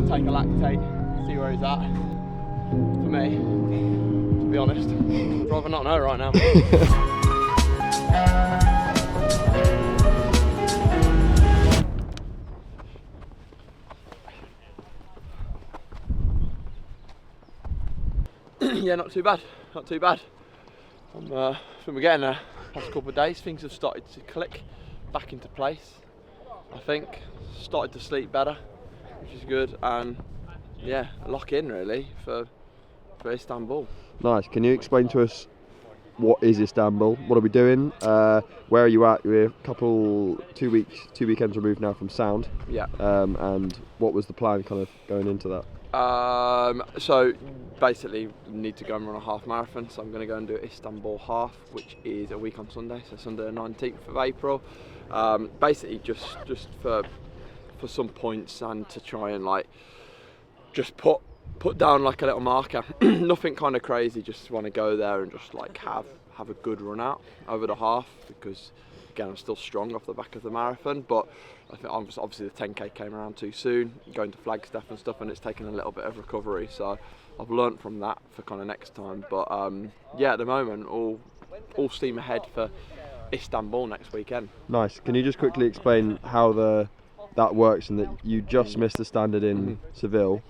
take a lactate, see where he's at. For me, to be honest, I'd rather not know right now. Yeah, not too bad, not too bad. I think we're getting there. Past couple of days, things have started to click back into place. I think started to sleep better, which is good, and yeah, lock in really for Istanbul. Nice. Can you explain to us what is Istanbul? What are we doing? Where are you at? You're two weekends removed now from Sound. Yeah. And what was the plan kind of going into that? So basically need to go and run a half marathon, so I'm going to go and do Istanbul half, which is a week on Sunday, so Sunday the 19th of April. Basically just for some points and to try and like just put down like a little marker. Nothing kind of crazy, just want to go there and just like have a good run out over the half, because again I'm still strong off the back of the marathon, but I think obviously the 10k came around too soon, going to Flagstaff and stuff, and it's taken a little bit of recovery, so I've learnt from that for kind of next time. But yeah, at the moment all steam ahead for Istanbul next weekend. Nice. Can you just quickly explain how that works, and that you just missed the standard in Seville,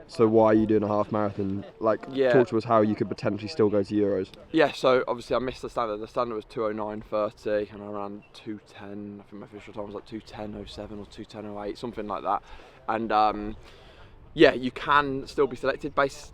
so why are you doing a half marathon? Like, talk to us how you could potentially still go to Euros. Yeah, so obviously I missed the standard. The standard was 2:09:30 and I ran 2:10. I think my official time was like 2:10:07 or 2:10:08, something like that. And yeah, you can still be selected based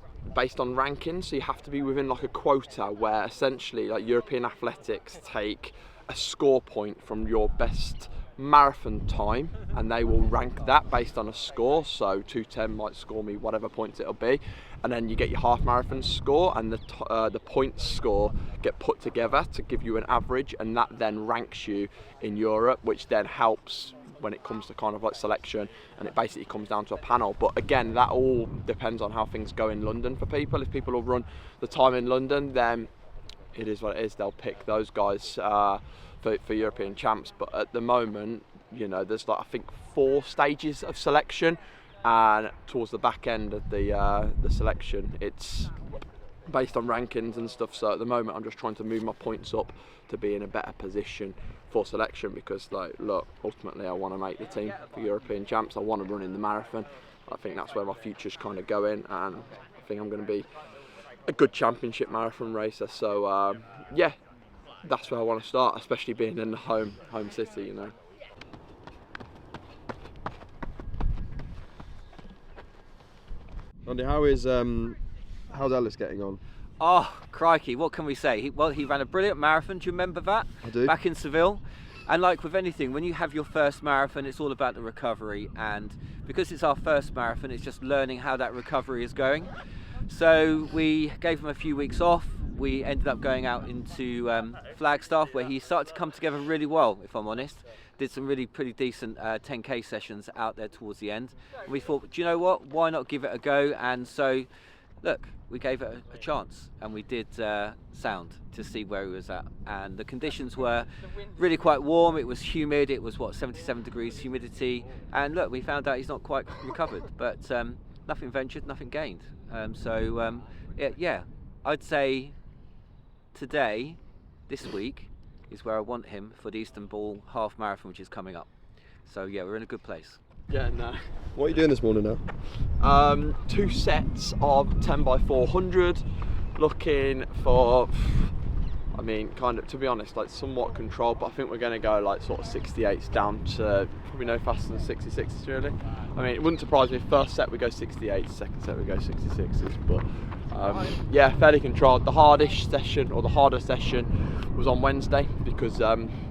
on rankings, so you have to be within like a quota where essentially like European Athletics take a score point from your best marathon time and they will rank that based on a score. So 2:10 might score me whatever points it'll be, and then you get your half marathon score, and the points score get put together to give you an average, and that then ranks you in Europe, which then helps when it comes to kind of like selection, and it basically comes down to a panel. But again, that all depends on how things go in London for people. If people will run the time in London, then it is what it is. They'll pick those guys for European champs. But at the moment, you know, there's like I think 4 stages of selection, and towards the back end of the selection, it's based on rankings and stuff. So at the moment, I'm just trying to move my points up to be in a better position for selection, because like, look, ultimately I want to make the team for European champs. I want to run in the marathon. I think that's where my future's kind of going, and I think I'm going to be a good championship marathon racer. So yeah, that's where I want to start, especially being in the home city, you know. Andy, how's Ellis getting on? Oh, crikey, what can we say? He ran a brilliant marathon. Do you remember that? I do. Back in Seville. And like with anything, when you have your first marathon, it's all about the recovery. And because it's our first marathon, it's just learning how that recovery is going. So we gave him a few weeks off. We ended up going out into Flagstaff, where he started to come together really well, if I'm honest. Did some really pretty decent 10k sessions out there towards the end. And we thought, do you know what? Why not give it a go? And so, look, we gave it a chance, and we did Sound to see where he was at. And the conditions were really quite warm. It was humid. It was 77 degrees humidity. And look, we found out he's not quite recovered, but nothing ventured, nothing gained. Yeah, I'd say today, this week, is where I want him for the Istanbul half marathon, which is coming up. So yeah, we're in a good place. Yeah, no. What are you doing this morning now? 2 sets of 10x400, looking for, I mean, kind of, to be honest, like somewhat controlled, but I think we're going to go like sort of 68s down to probably no faster than 66s really. I mean, it wouldn't surprise me, first set we go 68s, second set we go 66s, but yeah, fairly controlled. The harder session was on Wednesday, because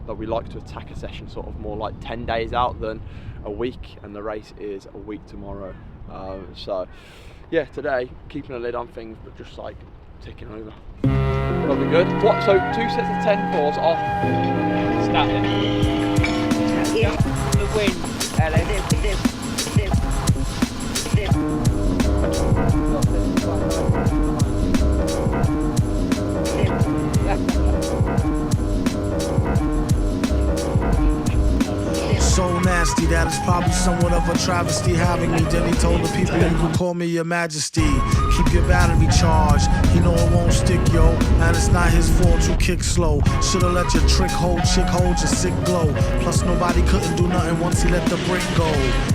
we like to attack a session sort of more like 10 days out than a week, and the race is a week tomorrow. So yeah, today keeping a lid on things, but just like ticking over. That'll be good. What? So 2 sets of 10-4s off. Static. The wind, Ellis. So nasty that it's probably somewhat of of a travesty having me. Then he told the people, you can call me your majesty. Keep your battery charged, he know it won't stick, yo. And it's not his fault you kick slow. Should've let your trick hold your sick glow. Plus nobody couldn't do nothing once he let the brick go.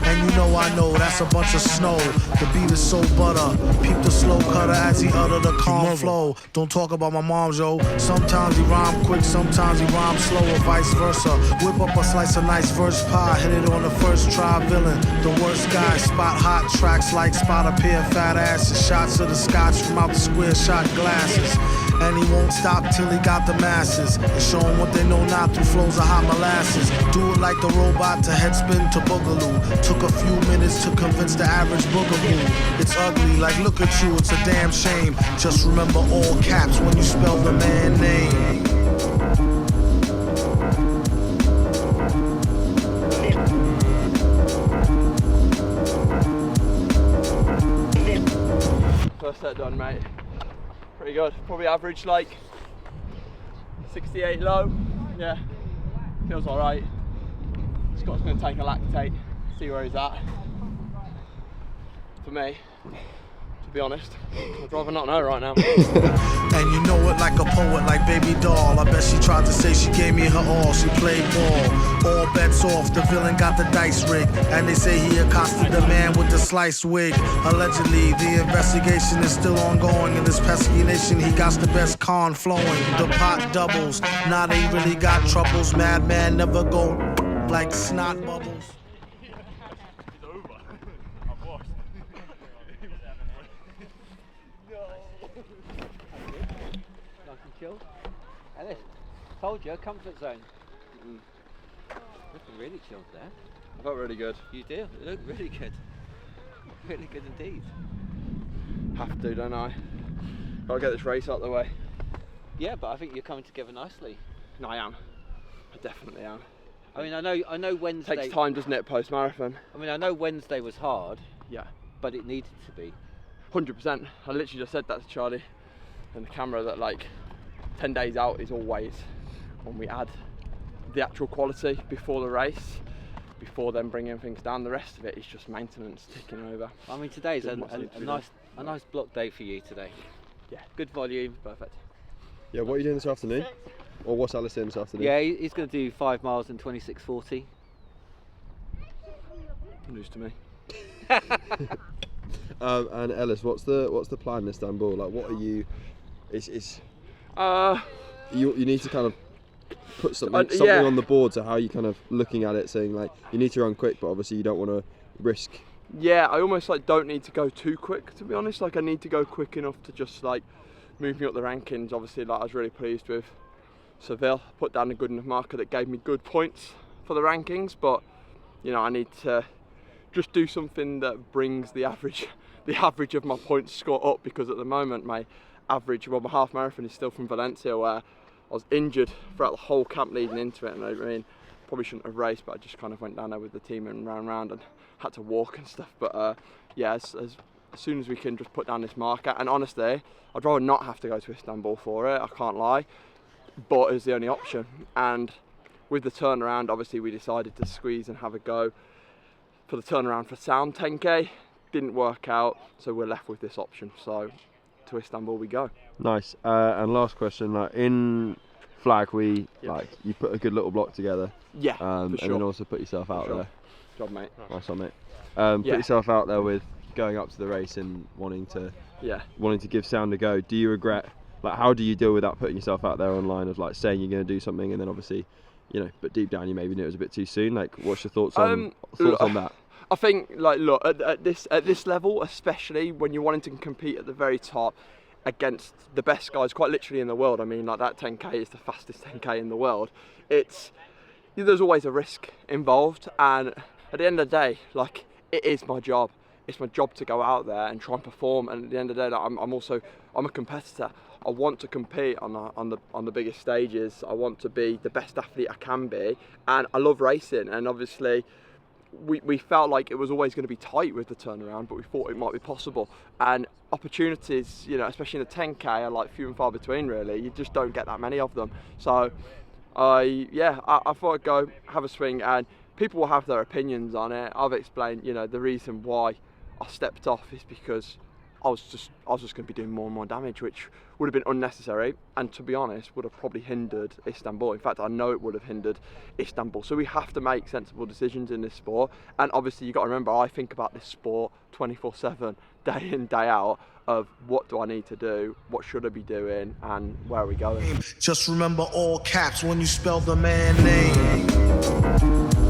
And you know I know that's a bunch of snow. The beat is so butter. Peep the slow cutter as he utter the calm flow. Don't talk about my moms, yo. Sometimes he rhyme quick, sometimes he rhyme slow, or vice versa. Whip up a slice of nice verse pie, hit it on the first try. Villain, the worst guy. Spot hot tracks like spot a pair of fat asses. Shots of the scotch from out the square shot glasses. And he won't stop till he got the masses. And show them what they know not through flows of hot molasses. Do it like the robot to headspin to boogaloo. Took a few minutes to convince the average boogaboo. It's ugly, like look at you, it's a damn shame. Just remember all caps when you spell the man name. First set done, mate. Pretty good. Probably average like 68 low. Yeah, feels alright. Scott's going to take a lactate, see where he's at. For me, to be honest, I'd rather not know right now. And you know it like a poet, like baby doll. I bet she tried to say she gave me her all. She played ball. All bets off, the villain got the dice rigged. And they say he accosted the man with the sliced wig. Allegedly, the investigation is still ongoing. In this pesky nation, he got the best con flowing. The pot doubles, now they really got troubles. Madman never go like snot bubbles. Ellis, told you, comfort zone. Looking really chilled there. I felt really good. You do? You look really good. Really good indeed. Have to, don't I? Gotta get this race out of the way. Yeah, but I think you're coming together nicely. No, I am. I definitely am. I mean, I know Wednesday. It takes time, doesn't it, post-marathon? I mean, I know Wednesday was hard. Yeah. But it needed to be. 100%. I literally just said that to Charlie and the camera that like 10 days out is always when we add the actual quality before the race, before then bringing things down. The rest of it is just maintenance ticking over. I mean, today's a nice block day for you today. Yeah. Good volume. Perfect. Yeah, what are you doing this afternoon? Or what's Alice doing this afternoon? Yeah, he's going to do 5 miles in 26:40. News to me. And Ellis, what's the plan in Istanbul? Like, what are you? You need to kind of put something on the board. So how are you kind of looking at it, saying like you need to run quick, but obviously you don't want to risk. Yeah, I almost like don't need to go too quick, to be honest. Like I need to go quick enough to just like move me up the rankings. Obviously, like I was really pleased with Seville. Put down a good enough marker that gave me good points for the rankings, but you know I need to just do something that brings the average of my points score up, because at the moment my average, well, my half marathon is still from Valencia, where I was injured throughout the whole camp leading into it, and I mean probably shouldn't have raced, but I just kind of went down there with the team and round and had to walk and stuff. But yeah, as soon as we can just put down this marker, and honestly I'd rather not have to go to Istanbul for it, I can't lie, but it's the only option. And with the turnaround, obviously we decided to squeeze and have a go for the turnaround for Sound 10k. Didn't work out, so we're left with this option, so to Istanbul we go. Nice. And last question, like in flag, you put a good little block together. Yeah, for and sure. then also put yourself out there. Job, mate. Nice one, mate. Put yourself out there with going up to the race and wanting to give Sound a go. Do you regret? Like, how do you deal with that, putting yourself out there online of like saying you're going to do something and then obviously, you know, but deep down you maybe knew it was a bit too soon. Like, what's your thoughts on that? I think, like, look, at this level, especially when you're wanting to compete at the very top against the best guys, quite literally in the world. I mean, like that 10k is the fastest 10k in the world. There's always a risk involved, and at the end of the day, like, it is my job. It's my job to go out there and try and perform. And at the end of the day, like, I'm a competitor. I want to compete on the biggest stages. I want to be the best athlete I can be, and I love racing. And obviously, we felt like it was always going to be tight with the turnaround, but we thought it might be possible. And opportunities, you know, especially in the 10k, are like few and far between. Really, you just don't get that many of them. So I thought I'd go have a swing, and people will have their opinions on it. I've explained, you know, the reason why I stepped off is because I was just going to be doing more and more damage, which would have been unnecessary, and to be honest, would have probably hindered Istanbul. In fact, I know it would have hindered Istanbul. So we have to make sensible decisions in this sport, and obviously you've got to remember, I think about this sport 24/7, day in, day out, of what do I need to do, what should I be doing, and where are we going. Just remember all caps when you spell the man name.